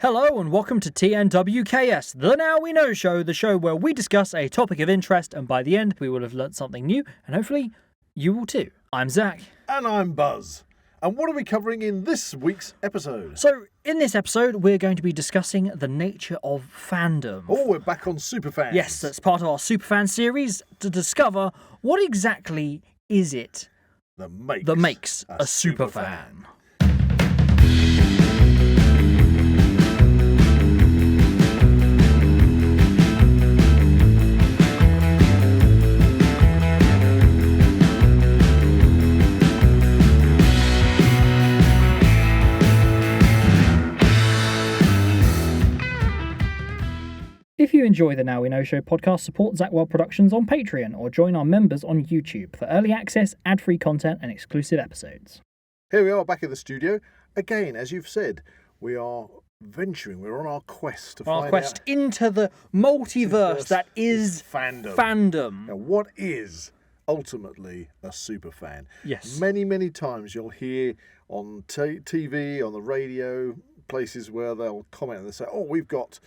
Hello and welcome to TNWKS, the Now We Know show, the show where we discuss a topic of interest and by the end we will have learnt something new and hopefully you will too. I'm Zak. And I'm Buzz. And what are we covering in this week's episode? So, in this episode we're going to be discussing the nature of fandom. Oh, we're back on Superfan. Yes, that's part of our Superfan series to discover what exactly is it that makes a Superfan. If you enjoy the Now We Know Show podcast, support Zak Wylde Productions on Patreon or join our members on YouTube for early access, ad-free content and exclusive episodes. Here we are back in the studio. Again, as you've said, we are venturing, we're on our quest to find out into the multiverse that is fandom. Now, what is ultimately a superfan? Yes. Many times you'll hear on TV, on the radio, places where they'll comment and they say, "Oh, we've got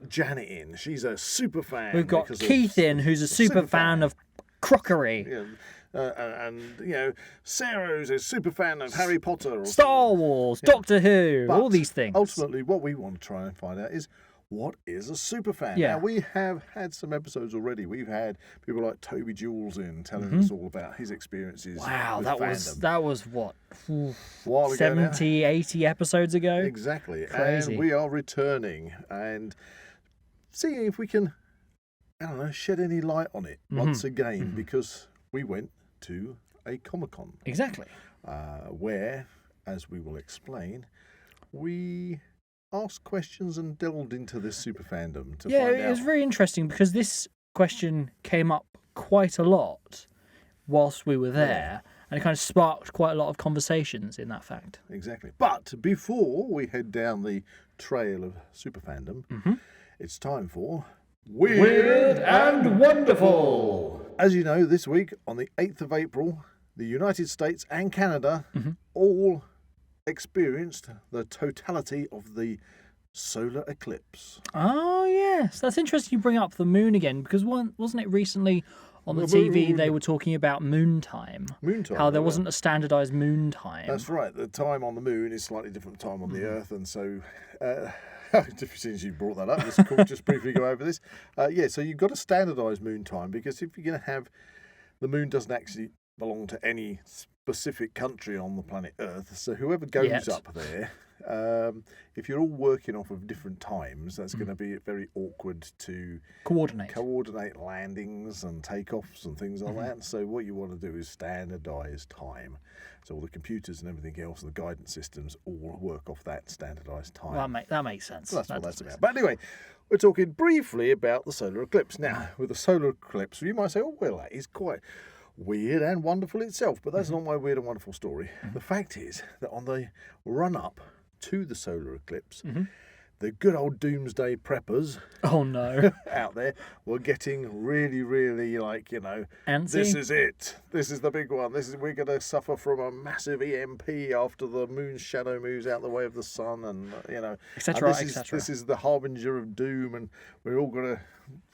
Janet in. She's a super fan." We've got Keith in, who's a super fan of crockery. Yeah. And you know, Sarah's a super fan of Harry Potter, or Star Wars, yeah. Doctor Who, but all these things. Ultimately, what we want to try and find out is what is a super fan. Yeah. Now, we have had some episodes already. We've had people like Toby Jules in telling us all about his experiences. Wow, with that fandom. was what? While ago 70, now. 80 episodes ago? Exactly. Crazy. And we are returning and seeing if we can, I don't know, shed any light on it once again, because we went to a Comic-Con. Exactly. Where, as we will explain, we asked questions and delved into this super fandom to find out. Yeah, it was very interesting because this question came up quite a lot whilst we were there, and it kind of sparked quite a lot of conversations in that fact. Exactly. But before we head down the trail of super fandom, it's time for Weird and Wonderful. As you know, this week on the 8th of April, the United States and Canada all experienced the totality of the solar eclipse. Oh, yes. That's interesting you bring up the moon again, because wasn't it recently on the TV they were talking about moon time? Moon time. How there wasn't a standardised moon time. That's right. The time on the moon is slightly different from the time on the Earth, and so... since you brought that up, it's cool. Just briefly go over this. So you've got to standardise moon time, because if you're going to have... The moon doesn't actually belong to any specific country on the planet Earth, so whoever goes up there, if you're all working off of different times, that's going to be very awkward to coordinate landings and takeoffs and things like that. So what you want to do is standardise time, so all the computers and everything else and the guidance systems all work off that standardised time. Well, that makes sense. So that's what that's about. But anyway, we're talking briefly about the solar eclipse. Now, with the solar eclipse, you might say, "Oh, well, that is quite weird and wonderful itself," but that's not my weird and wonderful story. The fact is that on the run-up to the solar eclipse, the good old doomsday preppers out there were getting really like, antsy. This is it. This is the big one. We're going to suffer from a massive EMP after the moon's shadow moves out the way of the sun, and etc. This is the harbinger of doom, and we're all going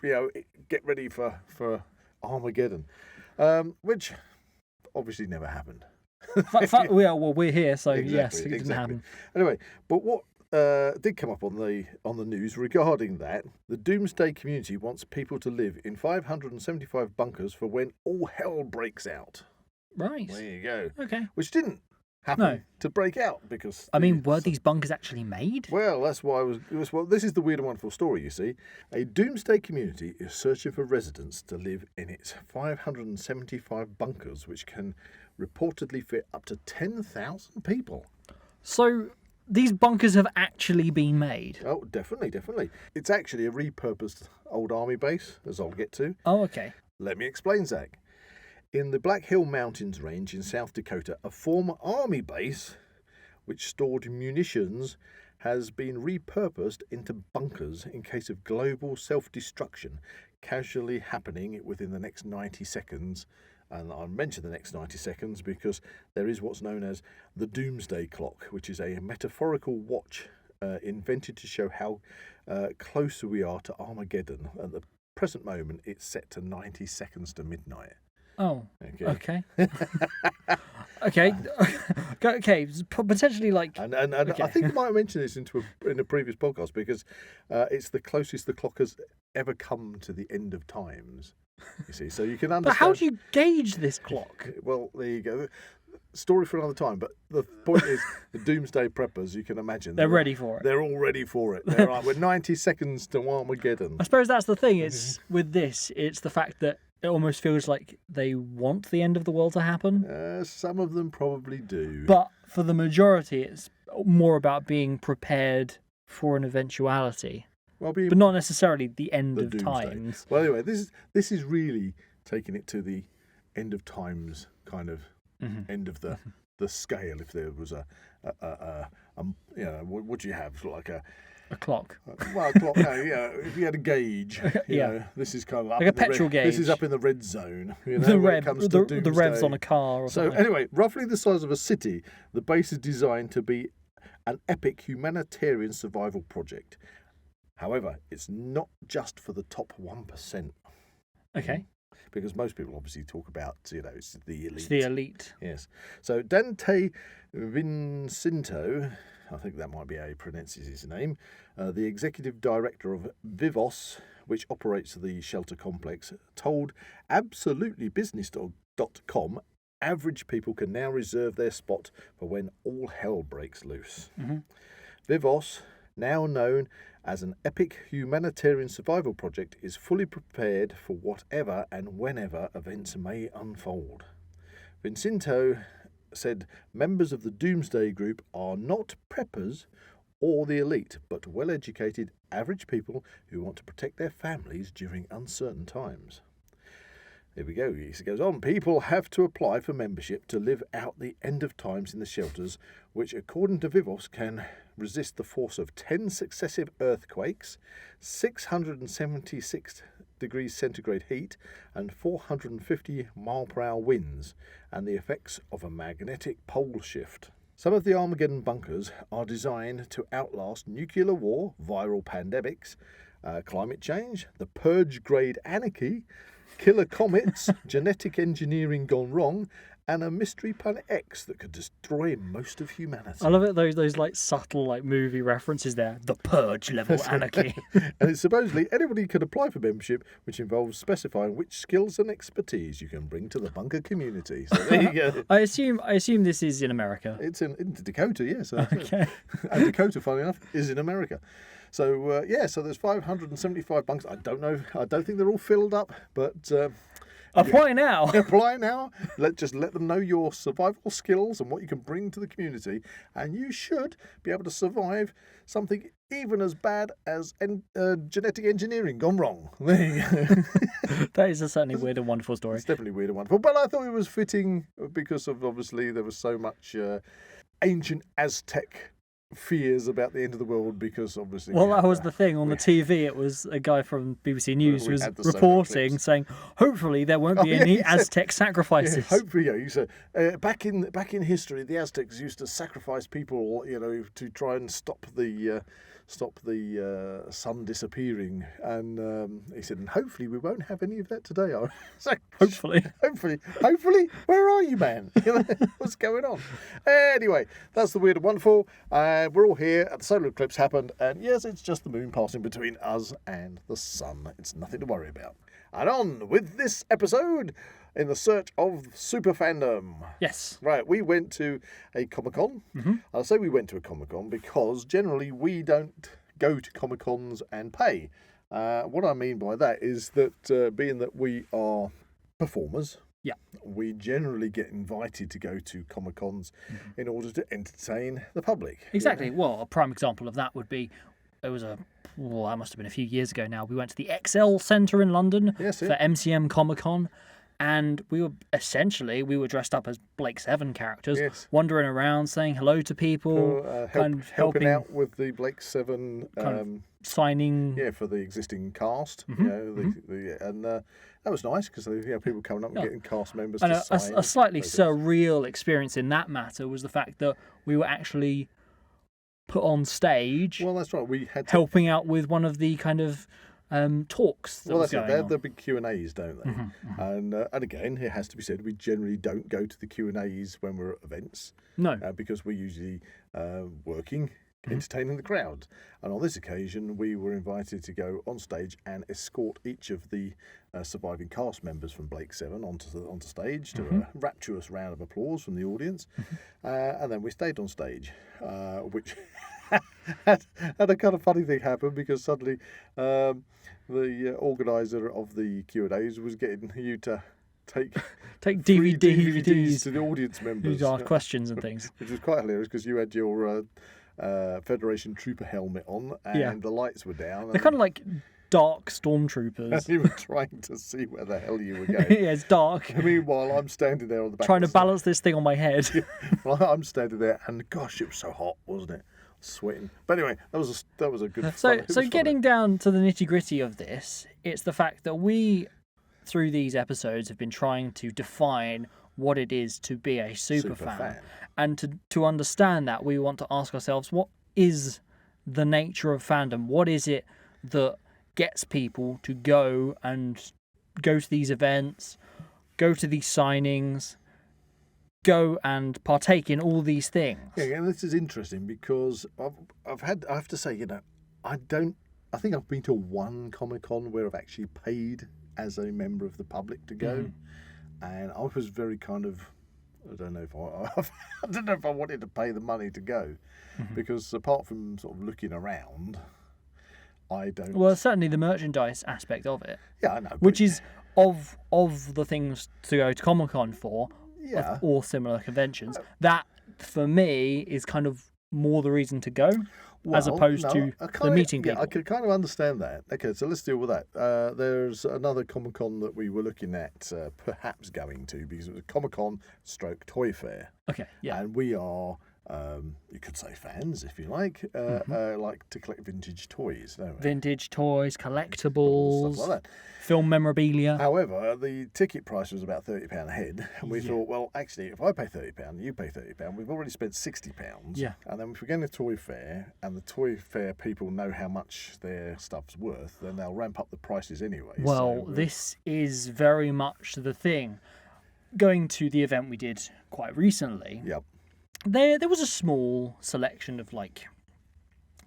to get ready for Armageddon. Which obviously never happened. We're here, so exactly, yes, it didn't happen. Anyway, but what did come up on the news regarding that, the doomsday community wants people to live in 575 bunkers for when all hell breaks out. Right. There you go. Okay. Which didn't happen to break out, because... were these bunkers actually made? Well, that's why this is the weird and wonderful story, you see. A doomsday community is searching for residents to live in its 575 bunkers, which can reportedly fit up to 10,000 people. So these bunkers have actually been made? Oh, definitely. It's actually a repurposed old army base, as I'll get to. Oh, okay. Let me explain, Zak. In the Black Hill Mountains range in South Dakota, a former army base which stored munitions has been repurposed into bunkers in case of global self-destruction casually happening within the next 90 seconds. And I'll mention the next 90 seconds because there is what's known as the Doomsday Clock, which is a metaphorical watch invented to show how closer we are to Armageddon. At the present moment, it's set to 90 seconds to midnight. Oh, okay. Okay. Okay, potentially like... And I think I might have mentioned this in a previous podcast, because it's the closest the clock has ever come to the end of times. You see, so you can understand... But how do you gauge this clock? Well, there you go. Story for another time, but the point is, the Doomsday Preppers, you can imagine... They're ready for it. They're all ready for it. They're like, we're 90 seconds to Armageddon. I suppose that's the thing, it's with this, it's the fact that it almost feels like they want the end of the world to happen. Some of them probably do. But for the majority, it's more about being prepared for an eventuality. Well, but not necessarily the end of doomsday. times. Well, anyway, this is really taking it to the end of times kind of end of the scale. If there was you know, what do you have? Like a clock. Well, a clock. No, if you had a gauge, you know, this is kind of up like a petrol gauge. This is up in the red zone. You know, the revs on a car. Or something. Anyway, roughly the size of a city, the base is designed to be an epic humanitarian survival project. However, it's not just for the top 1%. Okay. Because most people obviously talk about, you know, it's the elite. It's the elite. Yes. So Dante Vincinto, I think that might be how he pronounces his name, the executive director of Vivos, which operates the shelter complex, told AbsolutelyBusiness.com average people can now reserve their spot for when all hell breaks loose. Vivos, now known as an epic humanitarian survival project, is fully prepared for whatever and whenever events may unfold. Vincinto said members of the Doomsday Group are not preppers or the elite, but well-educated average people who want to protect their families during uncertain times. There we go. He goes on. People have to apply for membership to live out the end of times in the shelters, which, according to Vivos, can resist the force of 10 successive earthquakes, 676 degrees centigrade heat, and 450 mile-per-hour winds, and the effects of a magnetic pole shift. Some of the Armageddon bunkers are designed to outlast nuclear war, viral pandemics, climate change, the purge-grade anarchy, killer comets, genetic engineering gone wrong, and a mystery planet X that could destroy most of humanity. I love it, those like subtle like movie references there. The purge level anarchy. And it's supposedly anybody could apply for membership, which involves specifying which skills and expertise you can bring to the bunker community. So there you go. I assume this is in America. It's in Dakota, yes. Okay. And Dakota, funny enough, is in America. So so there's 575 bunks. I don't know. I don't think they're all filled up, but apply now. Apply now. Just let them know your survival skills and what you can bring to the community, and you should be able to survive something even as bad as genetic engineering gone wrong. There you go. That is a certainly weird and wonderful story. It's definitely weird and wonderful, but I thought it was fitting because of obviously there was so much ancient Aztec fears about the end of the world, because obviously... Well, that was the thing. On the TV, it was a guy from BBC News who was reporting, saying, hopefully there won't be any Aztec sacrifices. Yeah, hopefully, yeah. So, back in history, the Aztecs used to sacrifice people, you know, to try and stop the sun disappearing. And he said, and hopefully we won't have any of that today. So, hopefully, where are you, man? You know, what's going on? Anyway, that's the weird and wonderful. We're all here. The solar eclipse happened, and yes, it's just the moon passing between us and the sun. It's nothing to worry about. And on with this episode, in the search of super fandom. Yes. Right, we went to a Comic-Con. I'll say we went to a Comic-Con because generally we don't go to Comic-Cons and pay. What I mean by that is that being that we are performers, yeah, we generally get invited to go to Comic-Cons in order to entertain the public. Exactly. You know? Well, a prime example of that would be, that must have been a few years ago now. We went to the XL Centre in London for MCM Comic-Con, and we were dressed up as Blake Seven characters, wandering around saying hello to people, helping out with the Blake Seven signing. Yeah, for the existing cast. You know, and that was nice because people coming up and getting cast members to sign. A slightly surreal experience in that matter was the fact that we were actually put on stage. Well, that's right. We had helping out with one of the kind of talks. That was going they on. have the big Q&As, don't they? And again, it has to be said, we generally don't go to the Q&As when we're at events. No, because we're usually working, entertaining the crowd. And on this occasion, we were invited to go on stage and escort each of the surviving cast members from Blake 7 onto stage to a rapturous round of applause from the audience. And then we stayed on stage, which had a kind of funny thing happen because suddenly the organiser of the Q&As was getting you to take DVDs to the audience members. who ask questions and things. Which was quite hilarious because you had your Federation Trooper helmet on and the lights were down. They're kind of like dark stormtroopers. And you were trying to see where the hell you were going. Yeah, it's dark. Meanwhile, I'm standing there on the back. Trying to balance this thing on my head. Well, I'm standing there, and gosh, it was so hot, wasn't it? Sweating. But anyway, that was a good. So getting down to the nitty gritty of this, it's the fact that we, through these episodes, have been trying to define what it is to be a superfan. And to understand that, we want to ask ourselves, what is the nature of fandom? What is it that gets people to go to these events, go to these signings, go and partake in all these things? Yeah, and this is interesting because I have to say, I think I've been to one Comic-Con where I've actually paid as a member of the public to go, and I was very kind of, I don't know if I wanted to pay the money to go, because apart from sort of looking around, I don't. Well, certainly the merchandise aspect of it. Yeah, I know. Which is of the things to go to Comic-Con for, of all similar conventions. That for me is kind of more the reason to go, as opposed to the meeting people. Yeah, I could kind of understand that. Okay, so let's deal with that. There's another Comic-Con that we were looking at perhaps going to, because it was a Comic-Con / Toy Fair. Okay, yeah. And we are, you could say fans, if you like to collect vintage toys, don't we? Vintage toys, collectibles, stuff like that. Film memorabilia. However, the ticket price was about £30 a head, and we thought, well, actually, if I pay £30, you pay £30, we've already spent £60. Yeah. And then if we're going to Toy Fair, and the Toy Fair people know how much their stuff's worth, then they'll ramp up the prices anyway. Well, this is very much the thing. Going to the event we did quite recently, there was a small selection of like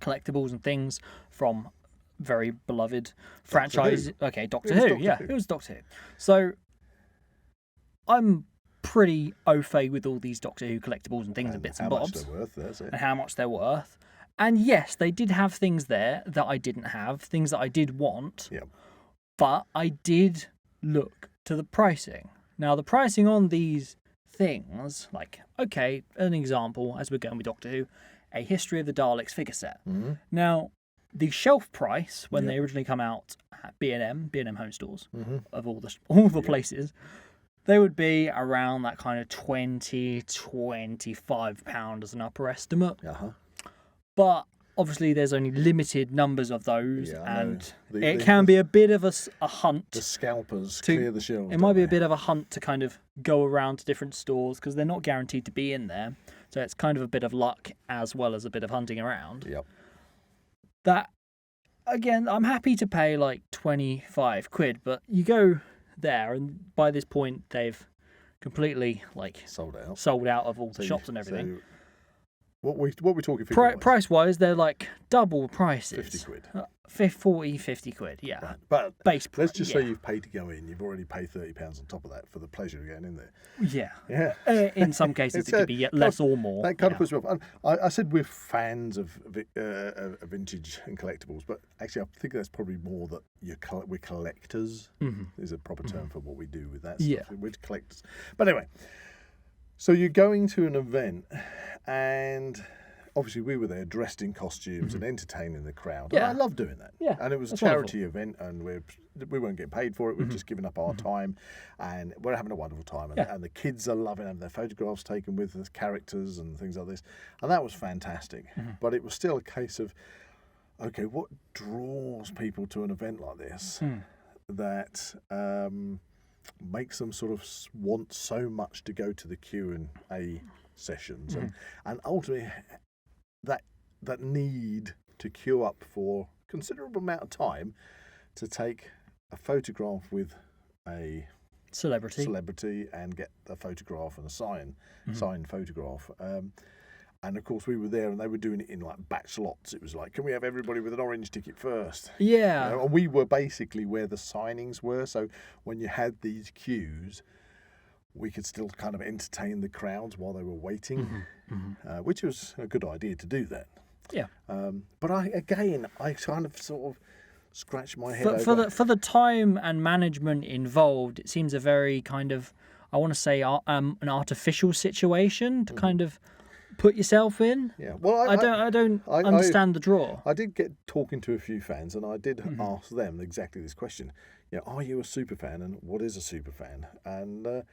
collectibles and things from very beloved franchise. Okay, Doctor Who. It was Doctor Who. So I'm pretty au fait with all these Doctor Who collectibles and things and bits and bobs. How much they're worth, that's it. And how much they're worth. And yes, they did have things there that I didn't have, things that I did want. Yep. But I did look to the pricing. Now, the pricing on these things, like, okay, an example, as we're going with Doctor Who, a History of the Daleks figure set. Now, the shelf price, when they originally come out at B&M home stores, of all the places, they would be around that kind of £20-25 as an upper estimate. But obviously there's only limited numbers of those, and it can be a bit of a hunt. The scalpers clear the shelves. It might be a bit of a hunt to kind of go around to different stores, because they're not guaranteed to be in there. So it's kind of a bit of luck as well as a bit of hunting around. Yep. That, again, I'm happy to pay like 25 quid, but you go there, and by this point they've completely sold out of all the shops and everything. So what we talking price wise, they're like double prices. 50 quid. 50 quid, yeah. Right. But base price. Let's just say you've paid to go in. You've already paid £30 on top of that for the pleasure of getting in there. Yeah. In some cases, it could be less or more. That kind of puts me off. I said we're fans of vintage and collectibles, but actually, I think that's probably more that we're collectors. Is a proper term for what we do with that stuff. Yeah. We're collectors. But anyway, so you're going to an event, and obviously we were there dressed in costumes and entertaining the crowd. Yeah. And I love doing that. Yeah. And it was a charity event, and we weren't getting paid for it. We've just given up our time, and we're having a wonderful time. And the kids are loving having their photographs taken with the characters and things like this. And that was fantastic. But it was still a case of, okay, what draws people to an event like this that makes them sort of want so much to go to the Q&A sessions, and ultimately that that need to queue up for a considerable amount of time to take a photograph with a celebrity and get a photograph and a signed photograph. And of course we were there and they were doing it in like batch lots. It was like, can we have everybody with an orange ticket first? Yeah. You know, and we were basically where the signings were. So when you had these queues, we could still kind of entertain the crowds while they were waiting, which was a good idea to do that. Yeah. But I kind of sort of scratched my head for the time and management involved. It seems a very kind of, I want to say, an artificial situation to kind of put yourself in. Yeah. Well, I don't understand the draw. I did get talking to a few fans, and I did ask them exactly this question. You know, are you a super fan, and what is a super fan? And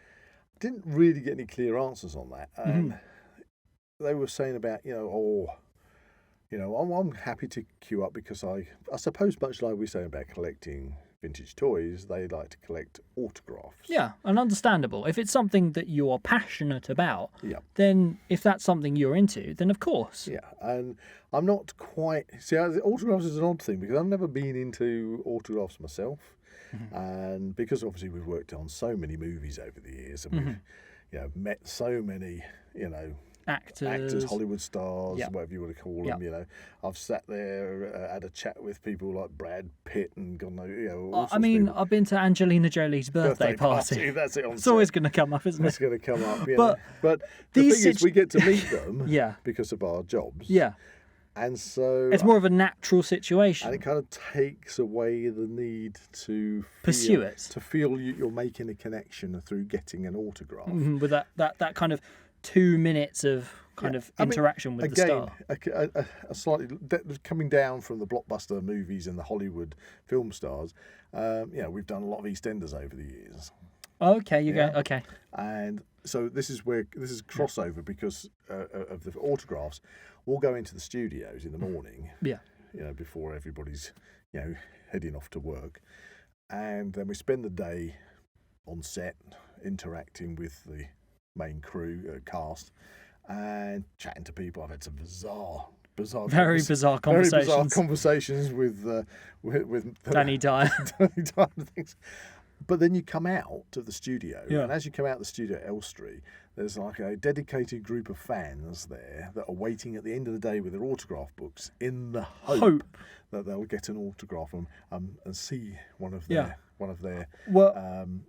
didn't really get any clear answers on that. And they were saying about, I'm happy to queue up because I suppose much like we say about collecting vintage toys, they like to collect autographs. Yeah, and understandable. If it's something that you are passionate about, then if that's something you're into, then of course. Yeah, and I'm not quite... See, autographs is an odd thing because I've never been into autographs myself. And because obviously we've worked on so many movies over the years and we've met so many, actors, Hollywood stars, whatever you want to call them. I've sat there, had a chat with people like Brad Pitt and God knows, I've been to Angelina Jolie's birthday party. That's it. It's always going to come up, isn't it? It's going to come up. But the thing is, we get to meet them because of our jobs. Yeah. And so it's more of a natural situation, and it kind of takes away the need to pursue it, to feel you're making a connection through getting an autograph with that kind of 2 minutes of kind of interaction with the star. A slightly coming down from the blockbuster movies and the Hollywood film stars. We've done a lot of EastEnders over the years. Okay, go. Okay, and so this is crossover because of the autographs. We'll go into the studios in the morning. Yeah. Before everybody's heading off to work, and then we spend the day on set interacting with the main crew cast and chatting to people. I've had some very bizarre conversations with Danny Dyer. Danny Dyer and things. But then you come out of the studio, and as you come out of the studio at Elstree, there's like a dedicated group of fans there that are waiting at the end of the day with their autograph books in the hope that they'll get an autograph and see one of their what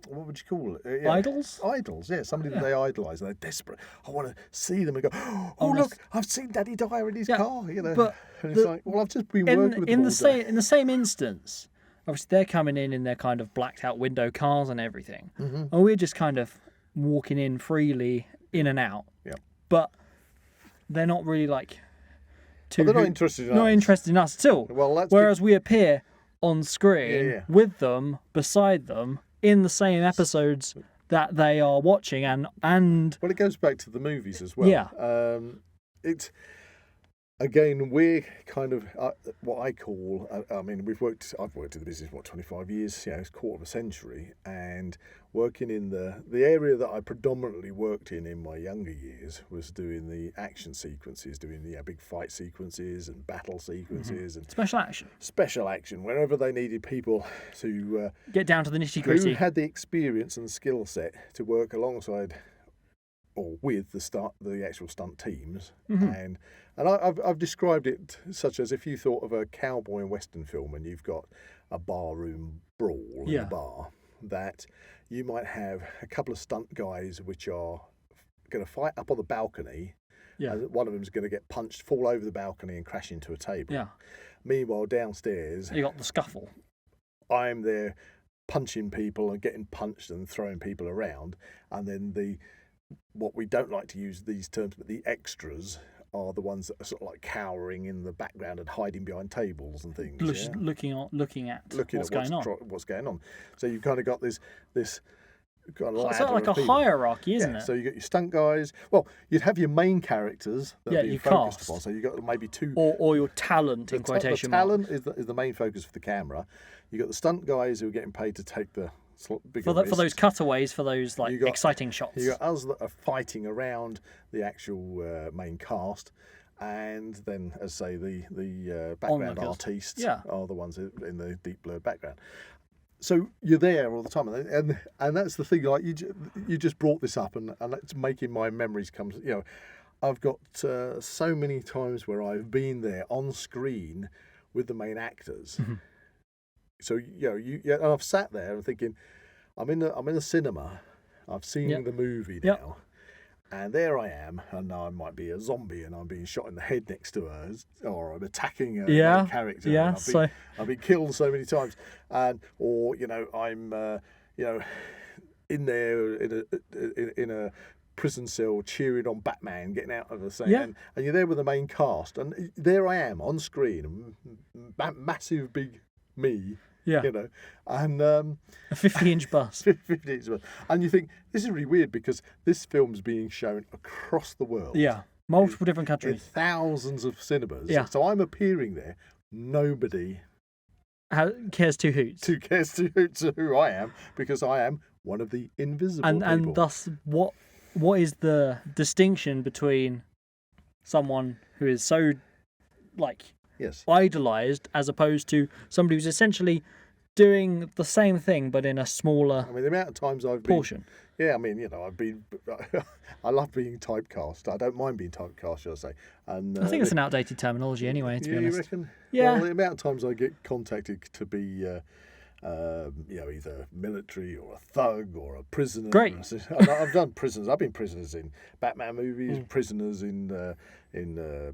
would you call it? Idols? Idols, somebody that they idolise and they're desperate. I want to see them and go, oh look, I've seen Danny Dyer in his car, But and it's like, well, I've just been working with them in the same instance. Obviously, they're coming in their kind of blacked out window cars and everything. And we're just kind of walking in freely, in and out. Yeah. But they're not really they're not interested in us at all. Well, whereas we appear on screen with them, beside them, in the same episodes that they are watching. And well, it goes back to the movies as well. Yeah. Again, we're kind of what I call. I've worked in the business 25 years. It's a quarter of a century, and working in the area that I predominantly worked in my younger years was doing the action sequences, doing the big fight sequences and battle sequences and special action. Wherever they needed people to get down to the nitty-gritty, who had the experience and skill set to work alongside or with the actual stunt teams. And I've described it such as if you thought of a cowboy and western film and you've got a barroom brawl in a bar, that you might have a couple of stunt guys which are going to fight up on the balcony. And one of them is going to get punched, fall over the balcony and crash into a table. Meanwhile, downstairs, you got the scuffle. I'm there punching people and getting punched and throwing people around, and then what we don't like to use these terms, but the extras are the ones that are sort of like cowering in the background and hiding behind tables and things. Looking at what's going on. So you've kind of got this kind of it's like a hierarchy, isn't it? So you got your stunt guys. Well, you'd have your main characters that are being focused upon. So you got maybe two, or your talent in quotation marks. The talent is the main focus for the camera. You got the stunt guys who are getting paid to take the for those cutaways, for those exciting shots. You got us that are fighting around the actual main cast, and then, as say, the background artists are the ones in the deep blurred background. So you're there all the time, and that's the thing. Like you just brought this up, and it's making my memories come. I've got so many times where I've been there on screen with the main actors. Mm-hmm. So and I've sat there and thinking, I'm in a cinema. I've seen the movie now. And there I am, and now I might be a zombie, and I'm being shot in the head next to her, or I'm attacking a character. Yeah, I've been killed so many times, or I'm in there in a prison cell cheering on Batman getting out of the thing, and you're there with the main cast, and there I am on screen, massive big me. Yeah. And a 50-inch bus. 50-inch bus. And you think, this is really weird because this film's being shown across the world. Yeah. Multiple different countries. In thousands of cinemas. Yeah. So I'm appearing there. Nobody cares two hoots. Cares two hoots of who I am, because I am one of the invisible people. And thus, what is the distinction between someone who is so, idolized, as opposed to somebody who's essentially doing the same thing but in a smaller the amount of times I've portion. I've been I love being typecast. I don't mind being typecast, shall I say. And I think it's an outdated terminology anyway, to be honest. You reckon? Yeah. Well, the amount of times I get contacted to be either military or a thug or a prisoner. Great. I've done prisoners. I've been prisoners in Batman movies, prisoners in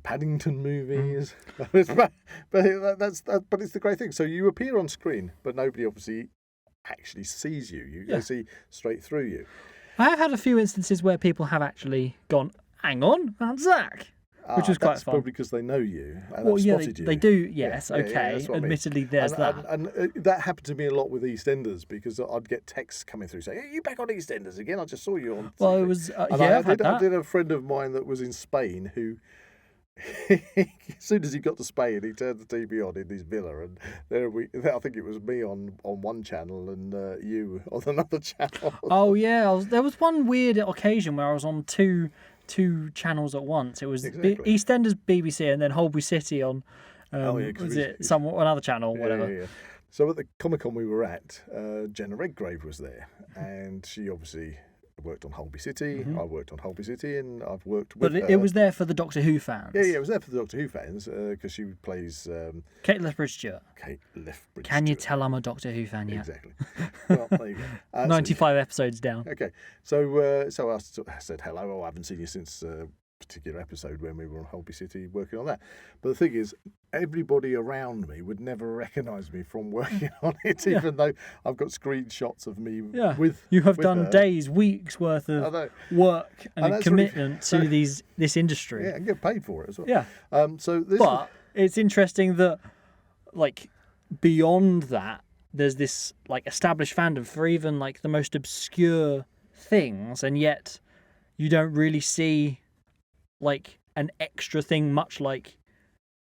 Paddington movies. But it's the great thing. So you appear on screen, but nobody obviously actually sees you. They see straight through you. I have had a few instances where people have actually gone, hang on, that's Zak. Which was quite fun. That's probably because they know you and spotted you. They do, yes, okay. Admittedly, there's that. And that happened to me a lot with EastEnders, because I'd get texts coming through saying, "Are you back on EastEnders again? I just saw you on." Well, it was, I did a friend of mine that was in Spain who, as soon as he got to Spain, he turned the TV on in his villa, and I think it was me on one channel and you on another channel. Oh yeah, there was one weird occasion where I was on two channels at once. It was EastEnders BBC and then Holby City on another channel, whatever. Yeah. So at the Comic-Con we were at, Jenna Redgrave was there, and she obviously worked on Holby City. I worked on Holby City, and I've worked with her. But it was there for the Doctor Who fans. Yeah, it was there for the Doctor Who fans, because she plays Kate Lethbridge-Stewart. Can you tell I'm a Doctor Who fan yet? Exactly. Well, there you go. 95 episodes down. Okay, so I said hello. I haven't seen you since particular episode when we were on Holby City working on that. But the thing is, everybody around me would never recognise me from working on it, even though I've got screenshots of me with. You have with done her. days, weeks worth of work and commitment to this industry. Yeah, and get paid for it as well. Yeah. But it's interesting that, beyond that, there's this established fandom for even the most obscure things, and yet you don't really see an extra thing, much like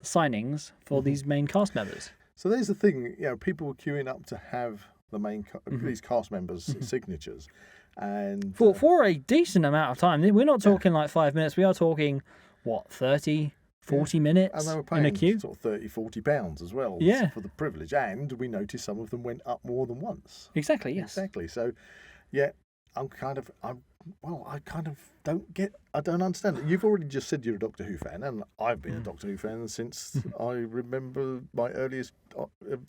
signings for these main cast members. So there's the thing, people were queuing up to have the main these cast members' signatures, and for a decent amount of time. We're not talking 5 minutes. We are talking 30, 40 minutes, and they were paying in a queue, sort of £30-40 as well for the privilege. And we noticed some of them went up more than once. Exactly. Yes. Exactly. So, I don't understand it. You've already just said you're a Doctor Who fan, and I've been a Doctor Who fan since I remember my earliest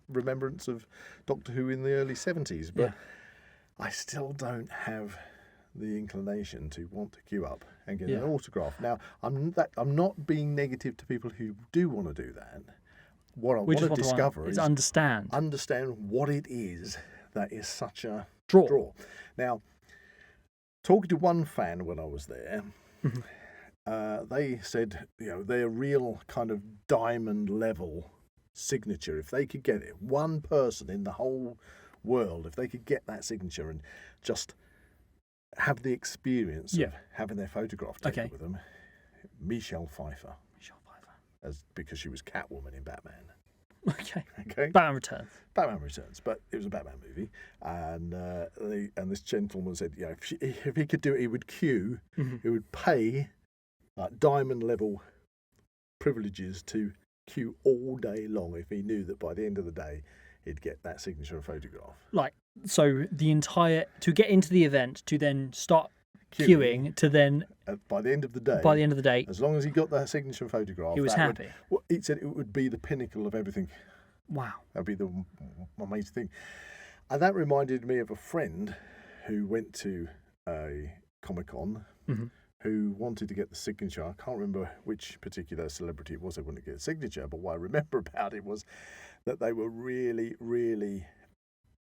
remembrance of Doctor Who in the early 70s. But I still don't have the inclination to want to queue up and get an autograph. Now, I'm not being negative to people who do want to do that. What I want to discover is understand what it is that is such a draw. Now, talking to one fan when I was there, they said, their real kind of diamond level signature, if they could get it, one person in the whole world, if they could get that signature and just have the experience of having their photograph taken with them, Michelle Pfeiffer, because she was Catwoman in Batman. Okay. Batman Returns, but it was a Batman movie, and this gentleman said, if he could do it, he would queue, he would pay diamond level privileges to queue all day long if he knew that by the end of the day he'd get that signature and photograph. Like, so to get into the event, to then start queuing, to then by the end of the day, as long as he got that signature and photograph, he was happy. He said it would be the pinnacle of everything. Wow, that'd be the amazing thing. And that reminded me of a friend who went to a Comic-Con who wanted to get the signature. I can't remember which particular celebrity it was they wanted to get a signature, but what I remember about it was that they were really, really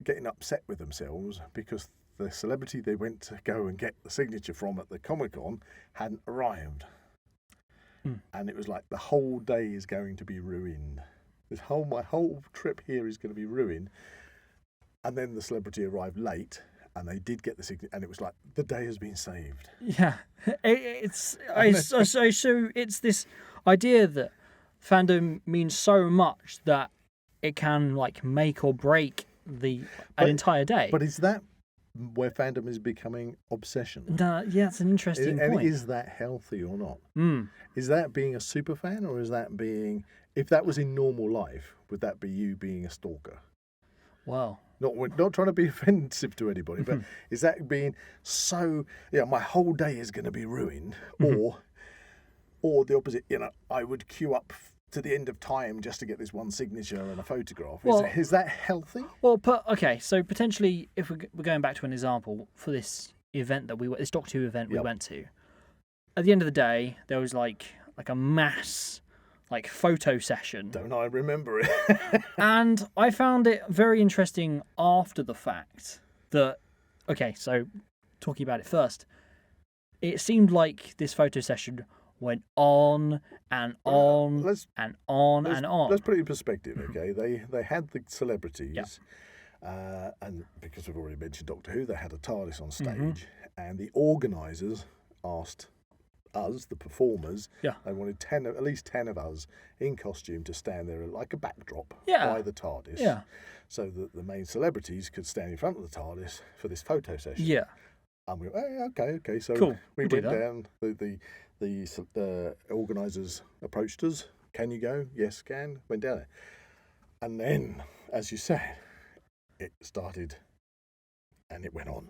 getting upset with themselves because the celebrity they went to go and get the signature from at the Comic-Con hadn't arrived. And it was like, the whole day is going to be ruined. My whole trip here is going to be ruined. And then the celebrity arrived late, and they did get the signature, and it was like, the day has been saved. Yeah, it's this idea that fandom means so much that it can like make or break an entire day. But is that where fandom is becoming obsession? Yeah, it's an interesting point. And is that healthy or not? Is that being a super fan, or is that being, if that was in normal life, would that be you being a stalker? Well, not trying to be offensive to anybody, but is that being so, my whole day is going to be ruined, or the opposite, I would queue up to the end of time just to get this one signature and a photograph. Is that healthy? Well, okay, so potentially, if we're going back to an example for this event this Doctor Who event we went to, at the end of the day, there was like a mass photo session. Don't I remember it? And I found it very interesting after the fact that, okay, so talking about it first, it seemed like this photo session went on and on and on and on. Let's put it in perspective, okay? They had the celebrities, and because we've already mentioned Doctor Who, they had a TARDIS on stage, and the organisers asked us, the performers, they wanted at least 10 of us in costume to stand there like a backdrop by the TARDIS, so that the main celebrities could stand in front of the TARDIS for this photo session. Yeah. And we went, okay. So cool. we went down. The organisers approached us. Can you go? Yes, can. Went down there. And then, as you said, it started, and it went on,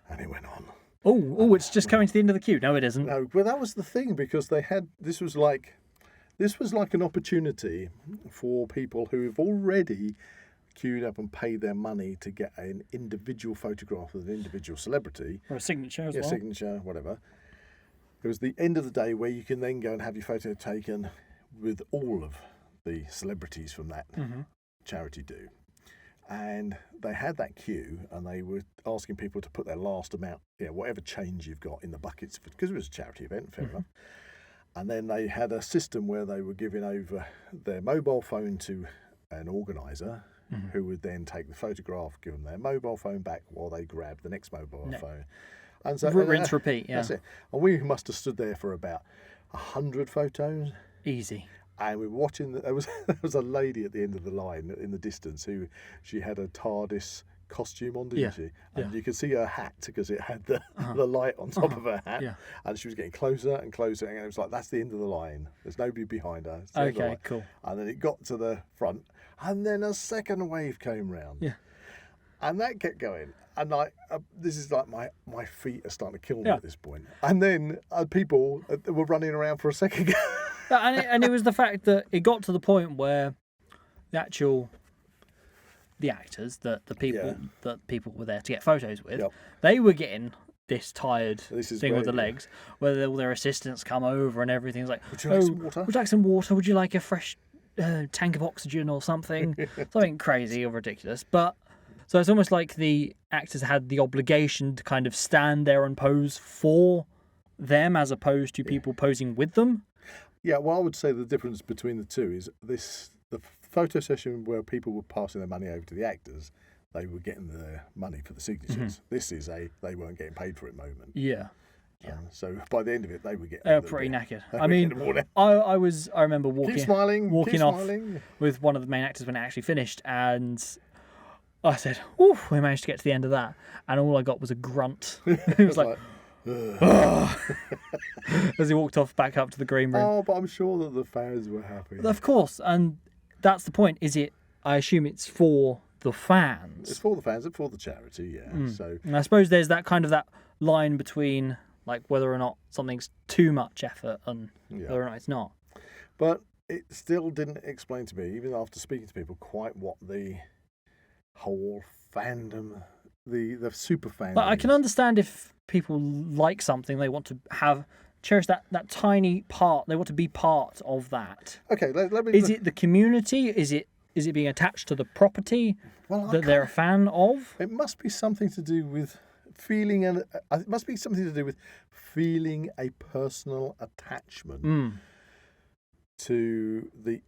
and it went on. Oh, it's just coming to the end of the queue. No, it isn't. No, well, that was the thing, because this was like an opportunity for people who have already queued up and paid their money to get an individual photograph of an individual celebrity. Or a signature as well. Signature, whatever. It was the end of the day where you can then go and have your photo taken with all of the celebrities from that charity do. And they had that queue, and they were asking people to put their last amount, whatever change you've got in the buckets, because it was a charity event, fair enough. And then they had a system where they were giving over their mobile phone to an organiser, who would then take the photograph, give them their mobile phone back while they grabbed the next mobile phone. And so, rinse, repeat, That's it. And we must have stood there for about 100 photos. Easy. And we were watching, there was a lady at the end of the line in the distance who, she had a TARDIS costume on, didn't she? And you could see her hat because it had the light on top of her hat. Yeah. And she was getting closer and closer, and it was like, that's the end of the line. There's nobody behind her. Okay, cool. And then it got to the front, and then a second wave came round. Yeah. And that kept going. And this is like my feet are starting to kill me at this point. And then people were running around for a second. and it was the fact that it got to the point where the actors, the people were there to get photos with, they were getting this tired thing with the legs, where all their assistants come over and everything's like, would you like some water? Would you like some water? Would you like a fresh tank of oxygen or something? Something crazy or ridiculous. But so it's almost like the actors had the obligation to kind of stand there and pose for them as opposed to people posing with them. Yeah, well, I would say the difference between the two is the photo session where people were passing their money over to the actors, they were getting their money for the signatures. This is they weren't getting paid for it moment. Yeah. So by the end of it, they were getting pretty knackered. I mean, I remember walking off with one of the main actors when it actually finished, and I said, "Ooh, we managed to get to the end of that," and all I got was a grunt. It was like, as he walked off back up to the green room. Oh, but I'm sure that the fans were happy. Of course, and that's the point. Is it? I assume it's for the fans. It's for the fans and for the charity, yeah. So, and I suppose there's that kind of that line between like whether or not something's too much effort and whether or not it's not. But it still didn't explain to me, even after speaking to people, quite what the whole fandom, the Superfan. But I can understand if people like something, they want to cherish that tiny part. They want to be part of that. Okay, let me. Is it the community? Is it being attached to the property that they're a fan of? It must be something to do with feeling, it must be something to do with feeling a personal attachment to the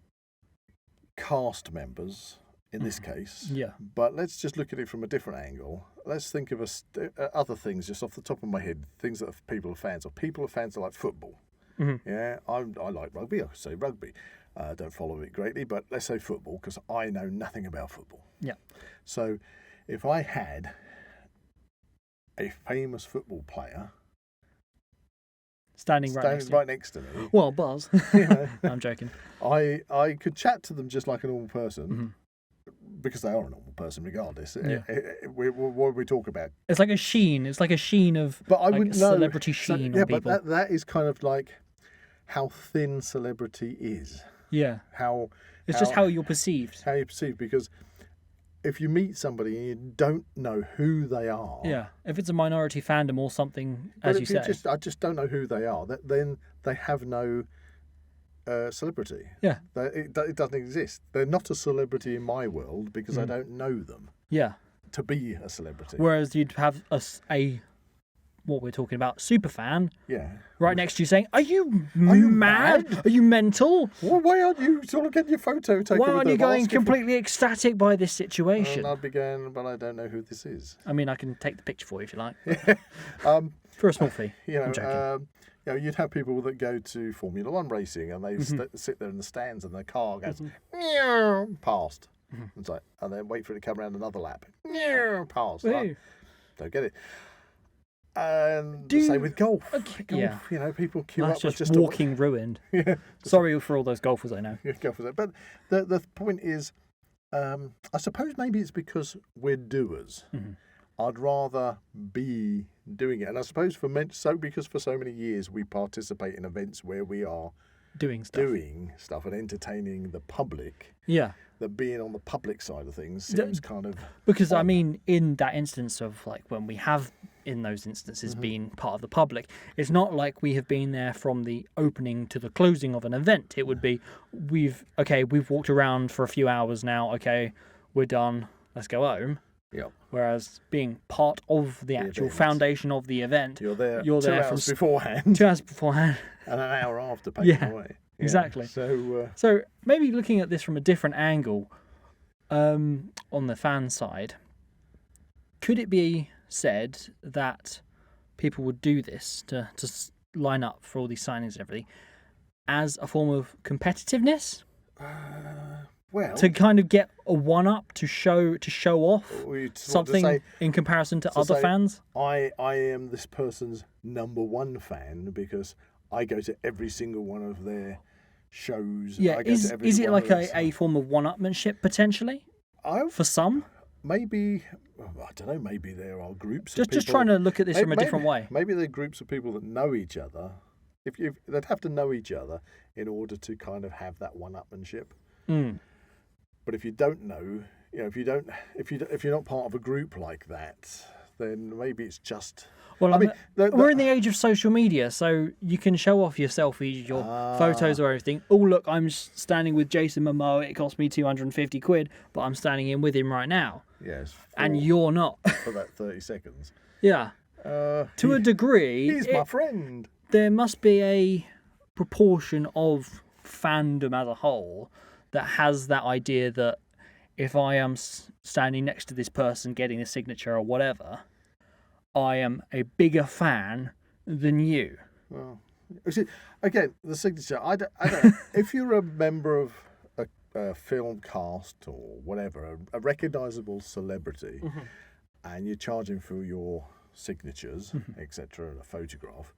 cast members. In this case, But let's just look at it from a different angle. Let's think of other things just off the top of my head. Things that people are fans of. People are fans of like football. Yeah, I like rugby. I say rugby. Don't follow it greatly, but let's say football because I know nothing about football. Yeah. So, if I had a famous football player standing right next to me, well, Buzz. I'm joking. I could chat to them just like a normal person. Because they are a normal person, regardless. What we talk about, it's like a sheen. It's like a sheen of, but I wouldn't know celebrity sheen on people. But that is kind of like how thin celebrity is. Yeah. It's just how you're perceived. How you're perceived, because if you meet somebody and you don't know who they are. Yeah. If it's a minority fandom or something, as you say. I just don't know who they are. Then they have no. Celebrity. Yeah. It doesn't exist. They're not a celebrity in my world because I don't know them. Yeah. To be a celebrity. Whereas you'd have a what we're talking about, Superfan. Yeah. Right next to you saying, Are you mad? Are you mental? Well, why aren't you sort of getting your photo taken? Why aren't you going completely ecstatic by this situation? And I'd be going, but I don't know who this is. I mean, I can take the picture for you if you like. For a small fee. I'm joking. You'd have people that go to Formula One racing and they sit there in the stands and their car goes past. And then wait for it to come around another lap. Past. Don't get it. And the same with golf. Golf, people queue That's up. just walking ruined. Sorry for all those golfers I know. Golfers. But the point is, I suppose maybe it's because we're doers. I'd rather be doing it. And I suppose because for so many years we participate in events where we are doing stuff and entertaining the public. Yeah. That being on the public side of things seems kind of... Because, I mean, in that instance of, like, when we have, in those instances, been part of the public, it's not like we have been there from the opening to the closing of an event. It would be, we've walked around for a few hours now, okay, we're done, let's go home. Yep. Whereas being part of the actual foundation of the event, you're there 2 hours beforehand. 2 hours beforehand. And an hour after paying away. Yeah, exactly. So maybe looking at this from a different angle, on the fan side, could it be said that people would do this to line up for all these signings and everything as a form of competitiveness? Well, to kind of get a one-up to show off something in comparison to other fans. I am this person's number one fan because I go to every single one of their shows. Yeah, is it like a form of one-upmanship potentially? For some, maybe I don't know. Maybe there are groups. Just trying to look at this from a different way. Maybe there are groups of people that know each other. If they'd have to know each other in order to kind of have that one-upmanship. But if you don't know, if you're not part of a group like that, then maybe it's just. Well, I mean, we're in the age of social media, so you can show off your selfies, your photos, or everything. Oh, look, I'm standing with Jason Momoa. It cost me £250, but I'm standing in with him right now. Yes, and you're not for that 30 seconds. Yeah, to a degree, he's my friend. There must be a proportion of fandom as a whole that has that idea that if I am standing next to this person getting a signature or whatever, I am a bigger fan than you. Well, again, the signature, I don't if you're a member of a film cast or whatever, a recognisable celebrity, and you're charging for your signatures, etc., and a photograph,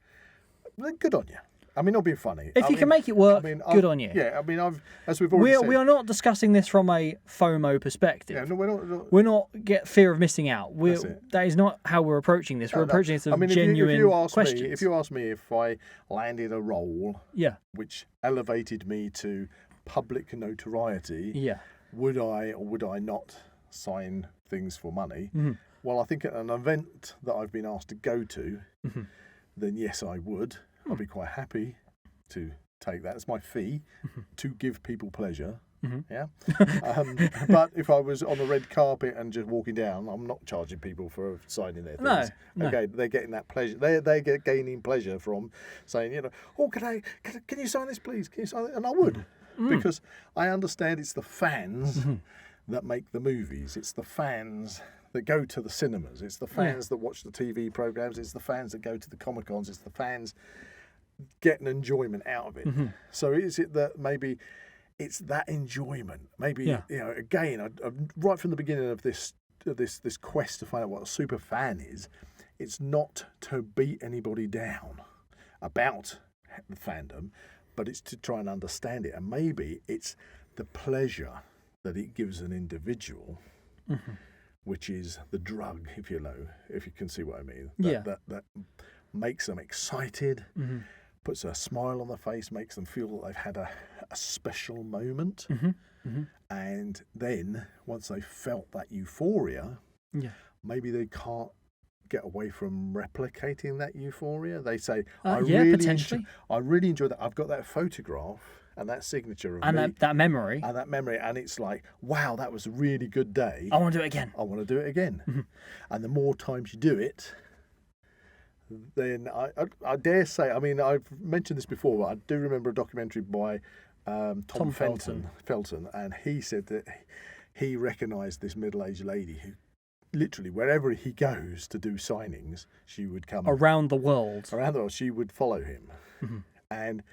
then good on you. I mean, not being funny. If you can make it work, good on you. Yeah, I mean, as we've already said, we are not discussing this from a FOMO perspective. Yeah, no, we're not get fear of missing out. That is not how we're approaching this. We're No. approaching this with if genuine you ask questions. if you ask me if I landed a role, which elevated me to public notoriety, would I or would I not sign things for money? Mm-hmm. Well, I think at an event that I've been asked to go to, then yes, I would. I'd be quite happy to take that as my fee to give people pleasure. Yeah. But if I was on the red carpet and just walking down, I'm not charging people for signing their things. No. Okay, they're getting that pleasure. They get gaining pleasure from saying, oh, can you sign this, please? Can you sign it? And I would, because I understand it's the fans that make the movies. It's the fans that go to the cinemas. It's the fans that watch the TV programs. It's the fans that go to the Comic-Cons. It's the fans get an enjoyment out of it. So is it that maybe it's that enjoyment? Maybe again, right from the beginning of this quest to find out what a super fan is, it's not to beat anybody down about the fandom, but it's to try and understand it. And maybe it's the pleasure that it gives an individual, which is the drug, if you can see what I mean. That makes them excited, puts a smile on their face, makes them feel that they've had a special moment. And then once they've felt that euphoria, maybe they can't get away from replicating that euphoria. They say, potentially. I really enjoy that. I've got that photograph and that signature of and me. that memory. And that memory. And it's like, wow, that was a really good day. I want to do it again. I want to do it again. And the more times you do it, then I dare say, I mean, I've mentioned this before, but I do remember a documentary by Tom Felton, and he said that he recognised this middle-aged lady who literally, wherever he goes to do signings, she would come... Around the world, she would follow him. And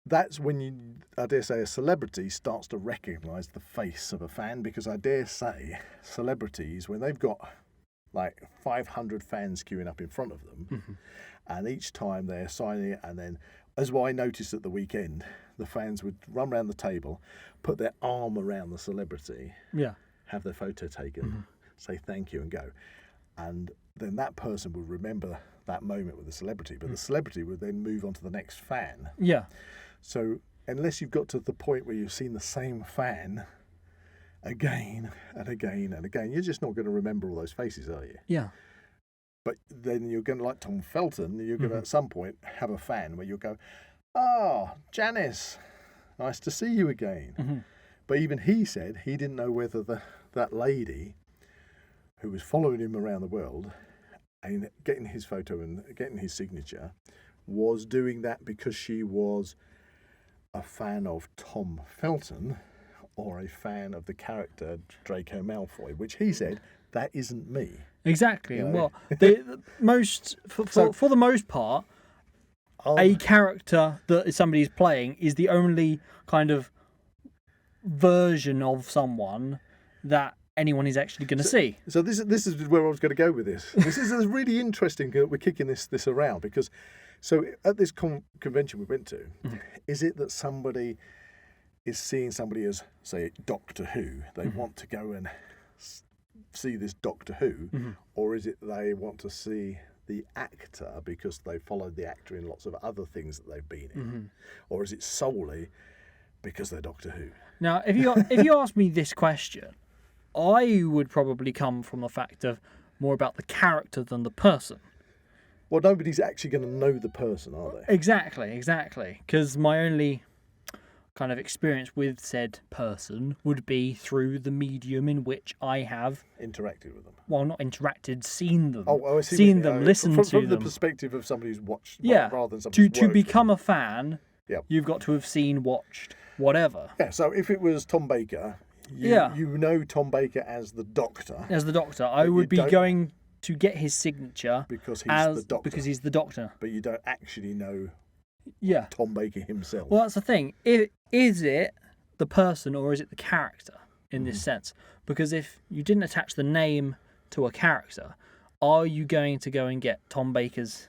that's when I dare say, a celebrity starts to recognise the face of a fan, because I dare say celebrities, when they've got like 500 fans queuing up in front of them, and each time they're signing it, and then, as I noticed at the weekend, the fans would run around the table, put their arm around the celebrity, have their photo taken, say thank you and go. And then that person would remember that moment with the celebrity, but the celebrity would then move on to the next fan. So unless you've got to the point where you've seen the same fan again and again and again, you're just not going to remember all those faces, are you? But then you're going to, like Tom Felton, you're going to at some point have a fan where you'll go, Janice, nice to see you again. But even he said he didn't know whether that lady who was following him around the world and getting his photo and getting his signature was doing that because she was a fan of Tom Felton or a fan of the character Draco Malfoy, which he said, that isn't me. Exactly. Well, for the most part, a character that somebody's playing is the only kind of version of someone that anyone is actually going to see. So this is where I was going to go with this. This is really interesting that we're kicking this around, because so at this convention we went to, is it that somebody is seeing somebody as, say, Doctor Who? They want to go and see this Doctor Who, or is it they want to see the actor because they followed the actor in lots of other things that they've been in, or is it solely because they're Doctor Who? Now, if you ask me this question, I would probably come from the fact of more about the character than the person. Well, nobody's actually going to know the person, are they? Exactly. Because my only kind of experience with said person would be through the medium in which I have interacted with them. Well, not interacted, seen them. I see. Seen them, listened to them. From the perspective of somebody who's watched, rather than somebody to become a fan, you've got to have seen, watched, whatever. Yeah. So if it was Tom Baker, you know Tom Baker as the Doctor. I would be going to get his signature because he's the Doctor. But you don't actually know Tom Baker himself. Well, that's the thing. Is it the person or is it the character in this sense? Because if you didn't attach the name to a character, are you going to go and get Tom Baker's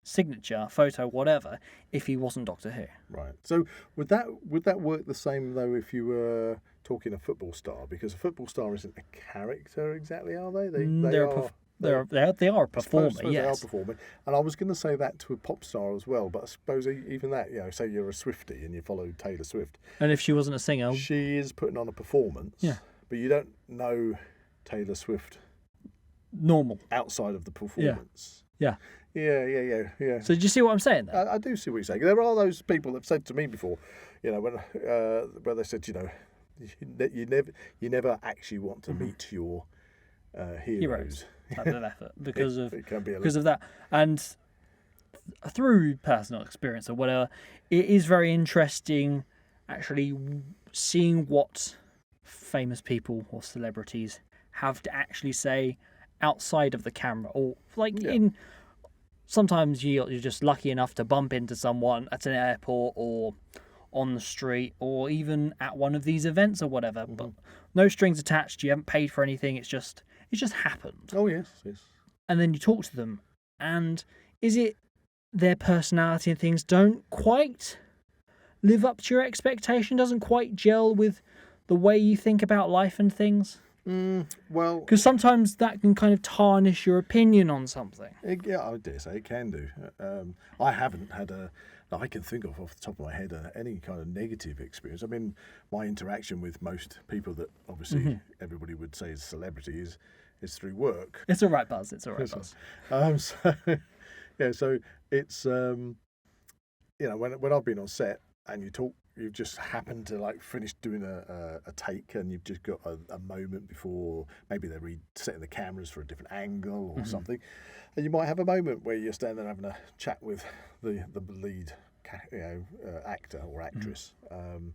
signature, photo, whatever, if he wasn't Doctor Who? Right. So would that work the same though if you were talking a football star? Because a football star isn't a character exactly, are they? They are a performer. Yes, they are performing. And I was going to say that to a pop star as well, but I suppose even that, say you're a Swiftie and you follow Taylor Swift, and if she wasn't a singer, she is putting on a performance. Yeah. But you don't know Taylor Swift normal outside of the performance. Yeah. Yeah. So do you see what I'm saying there? I do see what you're saying. There are those people that have said to me before, when they said, you never actually want to meet your heroes. Type of effort because of of that, and through personal experience or whatever, it is very interesting actually seeing what famous people or celebrities have to actually say outside of the camera, or in. Sometimes you're just lucky enough to bump into someone at an airport or on the street or even at one of these events or whatever. But no strings attached. You haven't paid for anything. It just happened. Oh yes. And then you talk to them, and is it their personality and things don't quite live up to your expectation? Doesn't quite gel with the way you think about life and things? Well, because sometimes that can kind of tarnish your opinion on something. I dare say it can do. I haven't had that I can think of off the top of my head any kind of negative experience. I mean, my interaction with most people that obviously everybody would say is celebrities is through work. It's all right, Buzz. It's all right, Buzz. So it's when I've been on set and you've just happened to finish doing a take and you've just got a moment before maybe they're resetting the cameras for a different angle or something, and you might have a moment where you're standing there having a chat with the lead actor or actress, and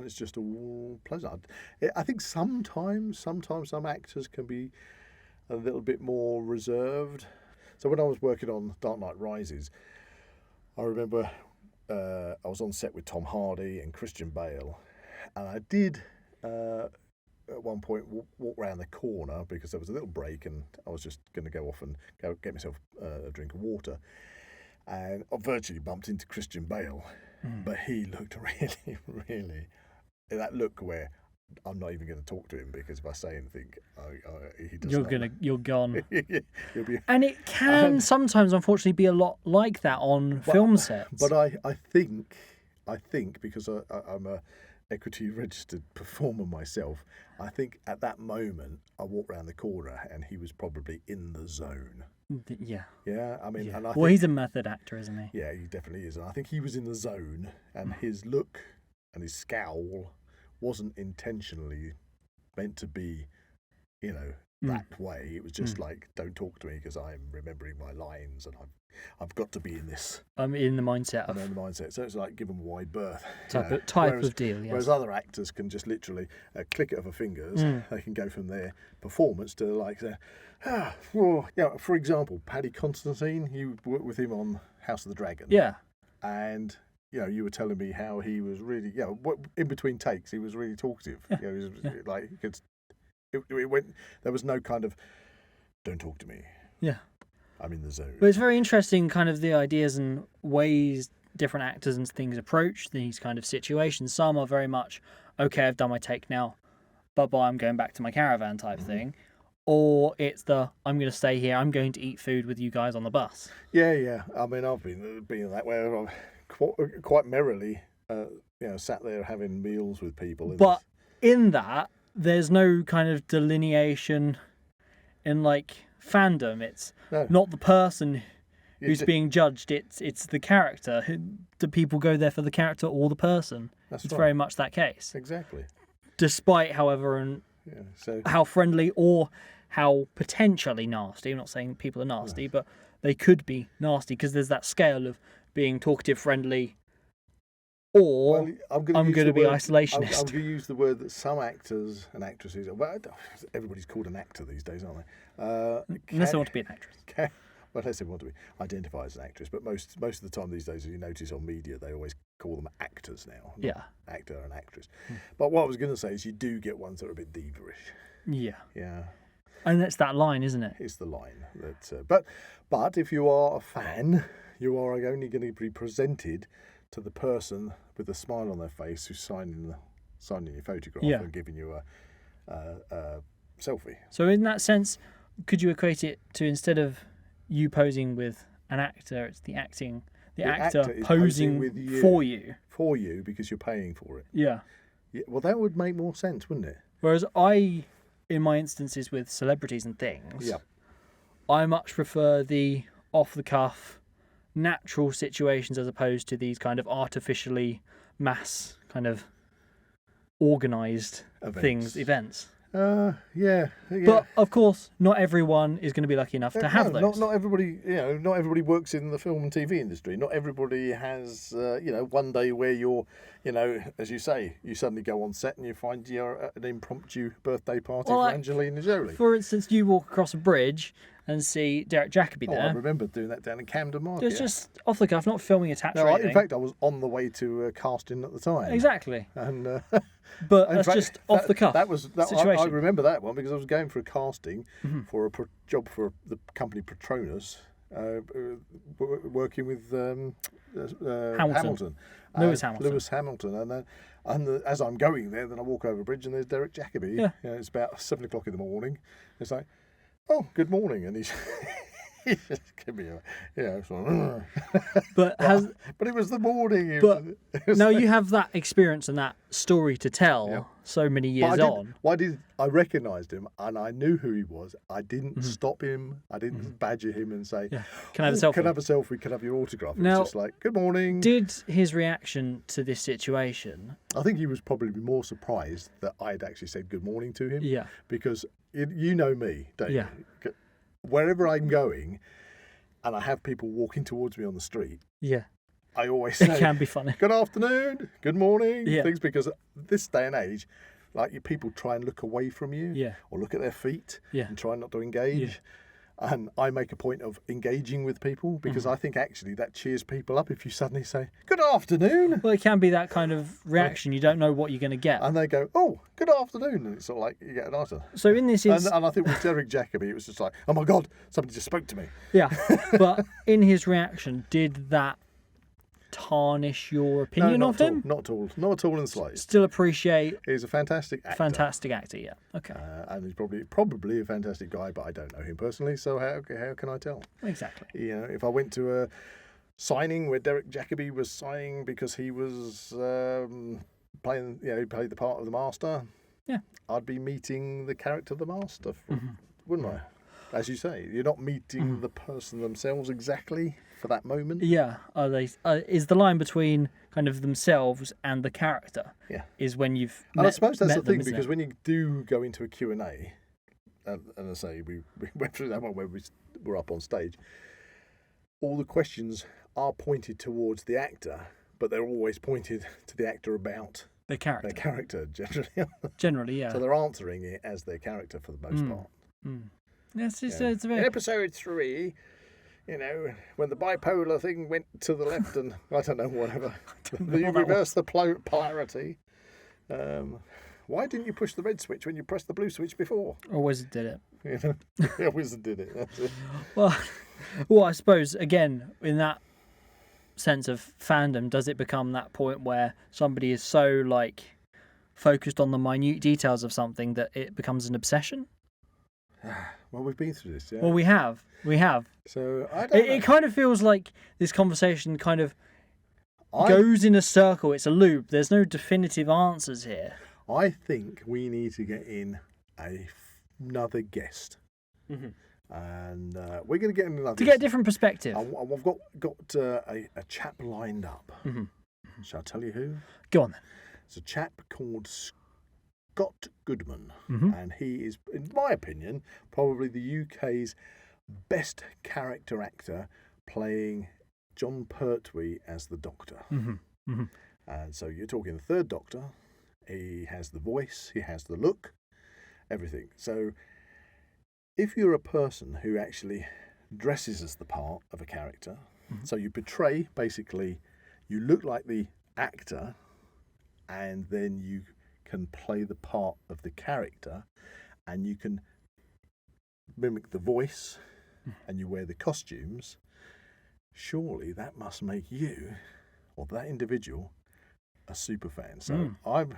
it's just all pleasant. I think sometimes some actors can be a little bit more reserved. So when I was working on Dark Knight Rises, I remember I was on set with Tom Hardy and Christian Bale, and I did at one point walk around the corner because there was a little break and I was just going to go off and go get myself a drink of water, and I virtually bumped into Christian Bale, but he looked really that look where I'm not even going to talk to him because if I say anything, he doesn't. You're gone. You'll be, and it can sometimes, unfortunately, be a lot like that on film sets. But I think because I'm a equity registered performer myself, I think at that moment I walked around the corner and he was probably in the zone. Yeah. Yeah. I mean, and he's a method actor, isn't he? Yeah, he definitely is, and I think he was in the zone, and his look and his scowl wasn't intentionally meant to be, that way. It was just don't talk to me because I'm remembering my lines and I've got to be in this. I'm in the mindset. I'm in the mindset. So it's like give them a wide berth. Type of deal, yes. Whereas other actors can just literally click it of a fingers. They can go from their performance to for example, Paddy Constantine, you worked with him on House of the Dragon. Yeah. And you were telling me how he was really, in between takes, he was really talkative. It went. There was no kind of, don't talk to me. Yeah, I'm in the zone. But it's very interesting, kind of the ideas and ways different actors and things approach these kind of situations. Some are very much, okay, I've done my take now, bye-bye, I'm going back to my caravan type thing. Or it's I'm going to stay here, I'm going to eat food with you guys on the bus. Yeah. I mean, I've been that way. I've quite merrily, sat there having meals with people. But in that, there's no kind of delineation in fandom. It's not the person who's being judged. It's the character. Do people go there for the character or the person? It's very much that case. Exactly. Despite, however, how friendly or how potentially nasty. I'm not saying people are nasty, but they could be nasty because there's that scale of being talkative, friendly, or I'm going to be isolationist. I'm going to use the word that some actors and actresses, everybody's called an actor these days, aren't they? Unless they want to be an actress. Unless they want to identify as an actress. But most of the time these days, as you notice on media, they always call them actors now. Yeah. Actor and actress. But what I was going to say is you do get ones that are a bit diva-ish. Yeah. Yeah. And that's that line, isn't it? It's the line. That, but if you are a fan, you are only going to be presented to the person with a smile on their face who's signing your photograph and giving you a selfie. So in that sense, could you equate it to, instead of you posing with an actor, it's the actor posing with you, for you because you're paying for it. Yeah. Well, that would make more sense, wouldn't it? Whereas in my instances with celebrities and things, I much prefer the off-the-cuff, natural situations as opposed to these kind of artificially mass kind of organised events. But of course, not everyone is going to be lucky enough to have those. Not everybody. Not everybody works in the film and TV industry. Not everybody has. One day where you're, as you say, you suddenly go on set and you find you're at an impromptu birthday party for Angelina Jolie. For instance, you walk across a bridge and see Derek Jacobi there. I remember doing that down in Camden Market. It's just off the cuff, not filming attached. No, in fact, I was on the way to casting at the time. Exactly. And but that's just off the cuff. That was situation. I remember that one because I was going for a casting for a job for the company Patronus, working with Hamilton. Lewis Hamilton. And as I'm going there, then I walk over a bridge and there's Derek Jacobi. Yeah. It's about 7 o'clock in the morning. It's like, oh, good morning. And he's just give me but it was the morning. Now you have that experience and that story to tell so many years on. I recognised him and I knew who he was. I didn't stop him. I didn't badger him and say, can I have a selfie? Can I have a selfie? Can I have your autograph? It now, was just like, good morning. Did his reaction to this situation? I think he was probably more surprised that I'd actually said good morning to him. Yeah. Because you know me, don't you? Wherever I'm going and I have people walking towards me on the street, I always say, it can be funny. Good afternoon, good morning, things, because this day and age, like people try and look away from you or look at their feet and try not to engage. And I make a point of engaging with people because I think actually that cheers people up if you suddenly say, good afternoon. Well, it can be that kind of reaction. You don't know what you're going to get. And they go, oh, good afternoon. And it's sort of like you get an answer. So in this and I think with Derek Jacobi, it was just like, oh my God, somebody just spoke to me. Yeah. But in his reaction, did that tarnish your opinion of him? Not at all in the slightest. Still appreciate. He's a fantastic actor. Fantastic actor, yeah. Okay. And he's probably a fantastic guy, but I don't know him personally, so how can I tell? Exactly. If I went to a signing where Derek Jacobi was signing because he was playing, he played the part of the Master. Yeah. I'd be meeting the character of the Master, wouldn't I? As you say, you're not meeting the person themselves exactly for that moment. Yeah. Is the line between kind of themselves and the character? Yeah. Is when you've and I suppose that's the thing, them, because when you do go into a Q&A, and I say we went through that one where we were up on stage, all the questions are pointed towards the actor, but they're always pointed to the actor about their character. Their character, generally. Generally, yeah. So they're answering it as their character for the most part. Yes, it's very... In episode 3, when the bipolar thing went to the left and, I don't know, whatever, you reverse the polarity. Why didn't you push the red switch when you pressed the blue switch before? Or Wizard did it. Yeah, Wizard did it. That's it. Well, I suppose, again, in that sense of fandom, does it become that point where somebody is so, focused on the minute details of something that it becomes an obsession? Well, we've been through this, yeah. Well, we have. So, I don't know. It kind of feels like this conversation kind of goes in a circle. It's a loop. There's no definitive answers here. I think we need to get in another guest. And we're going to get in another to get a different perspective. I've got a chap lined up. Shall I tell you who? Go on then. It's a chap called Scott Goodman, and he is, in my opinion, probably the UK's best character actor, playing John Pertwee as the Doctor. And so you're talking the third Doctor. He has the voice, he has the look, everything. So if you're a person who actually dresses as the part of a character, so you portray, basically, you look like the actor, and then you can play the part of the character, and you can mimic the voice and you wear the costumes, surely that must make you, or that individual, a superfan. So I've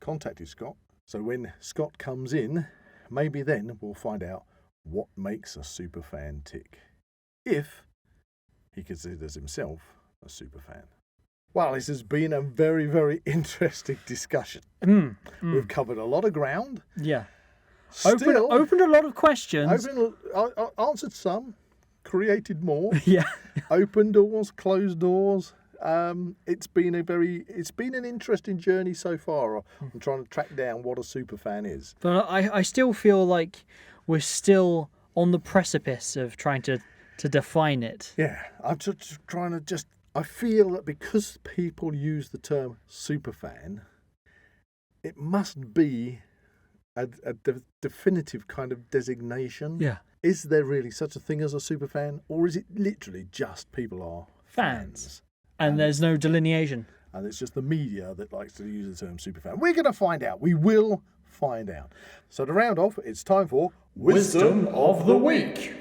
contacted Scott. So when Scott comes in, maybe then we'll find out what makes a superfan tick, if he considers himself a superfan. Well, this has been a very, very interesting discussion. We've covered a lot of ground. Yeah. Still, opened a lot of questions. Answered some, created more. Yeah. Open doors, closed doors. It's been an interesting journey so far. I'm trying to track down what a superfan is. But I still feel like we're still on the precipice of trying to define it. Yeah, I'm just trying to I feel that because people use the term superfan, it must be a definitive kind of designation. Yeah. Is there really such a thing as a superfan, or is it literally just people are fans? And there's no delineation. And it's just the media that likes to use the term superfan. We're going to find out. We will find out. So to round off, it's time for Wisdom of the Week.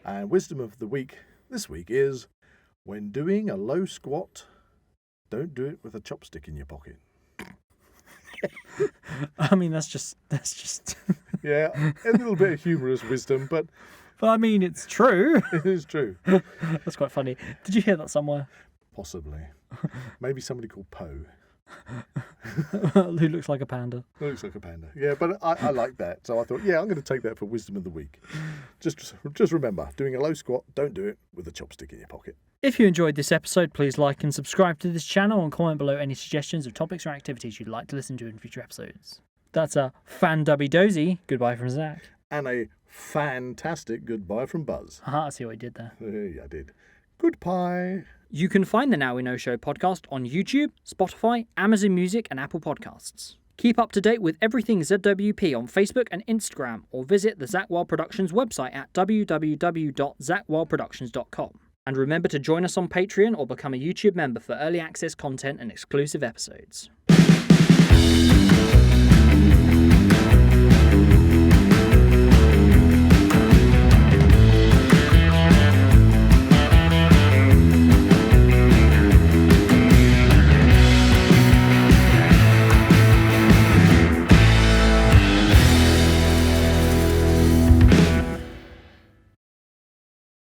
And Wisdom of the Week this week is, when doing a low squat, don't do it with a chopstick in your pocket. I mean, that's just. Yeah, a little bit of humorous wisdom, but I mean, it's true. it is true. That's quite funny. Did you hear that somewhere? Possibly. Maybe somebody called Poe. Who looks like a panda. Looks like a panda. Yeah, but I like that. So I thought, yeah, I'm going to take that for Wisdom of the Week. Just remember, doing a low squat, don't do it with a chopstick in your pocket. If you enjoyed this episode, please like and subscribe to this channel and comment below any suggestions of topics or activities you'd like to listen to in future episodes. That's a fan-dubby-dozy goodbye from Zach. And a fantastic goodbye from Buzz. I see what you did there. Yeah, I did. Goodbye. You can find the Now We Know Show podcast on YouTube, Spotify, Amazon Music and Apple Podcasts. Keep up to date with everything ZWP on Facebook and Instagram, or visit the Zak Wylde Productions website at www.zakwyldeproductions.com. And remember to join us on Patreon or become a YouTube member for early access content and exclusive episodes.